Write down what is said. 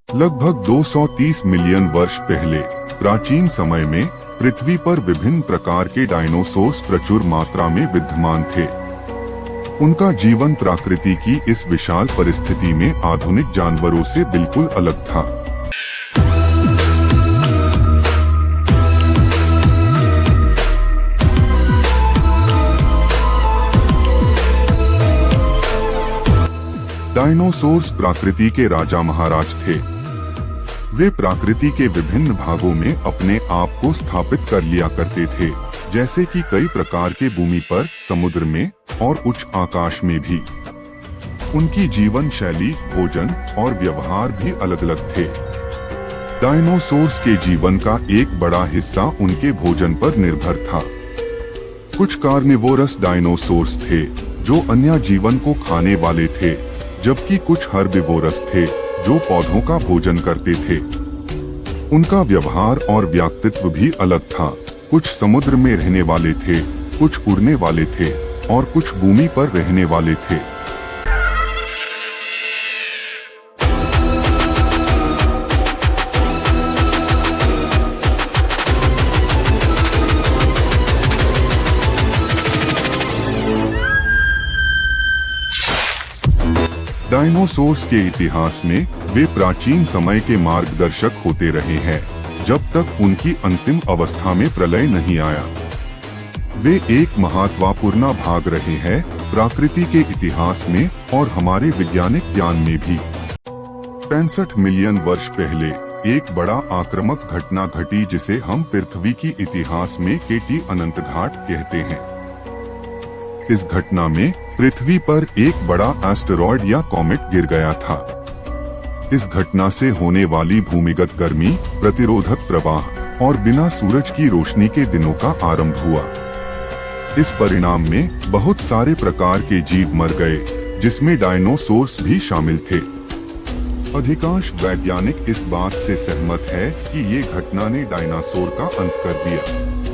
लगभग 230 मिलियन वर्ष पहले प्राचीन समय में पृथ्वी पर विभिन्न प्रकार के डायनासोर्स प्रचुर मात्रा में विद्यमान थे। उनका जीवन प्रकृति की इस विशाल परिस्थिति में आधुनिक जानवरों से बिल्कुल अलग था। डायनासोर्स प्रकृति के राजा महाराज थे। वे प्रकृति के विभिन्न भागों में अपने आप को स्थापित कर लिया करते थे, जैसे कि कई प्रकार के भूमि पर, समुद्र में और उच्च आकाश में भी। उनकी जीवन शैली, भोजन और व्यवहार भी अलग अलग थे। डायनासोर्स के जीवन का एक बड़ा हिस्सा उनके भोजन पर निर्भर था। कुछ कार्निवोरस डायनासोर्स थे जो अन्य जीवन को खाने वाले थे, जबकि कुछ हर्बिवोरस थे जो पौधों का भोजन करते थे। उनका व्यवहार और व्यक्तित्व भी अलग था। कुछ समुद्र में रहने वाले थे, कुछ उड़ने वाले थे और कुछ भूमि पर रहने वाले थे। डायनासोर्स के इतिहास में वे प्राचीन समय के मार्गदर्शक होते रहे हैं, जब तक उनकी अंतिम अवस्था में प्रलय नहीं आया। वे एक महत्वपूर्ण भाग रहे हैं प्रकृति के इतिहास में और हमारे वैज्ञानिक ज्ञान में भी। 65 मिलियन वर्ष पहले एक बड़ा आक्रामक घटना घटी जिसे हम पृथ्वी की इतिहास में केटी अनंत घाट कहते हैं। इस घटना में पृथ्वी पर एक बड़ा एस्टेरॉयड या कॉमेट गिर गया था। इस घटना से होने वाली भूमिगत गर्मी, प्रतिरोधक प्रवाह और बिना सूरज की रोशनी के दिनों का आरंभ हुआ। इस परिणाम में बहुत सारे प्रकार के जीव मर गए, जिसमें डायनासोर्स भी शामिल थे। अधिकांश वैज्ञानिक इस बात से सहमत है कि ये घटना ने डायनासोर का अंत कर दिया।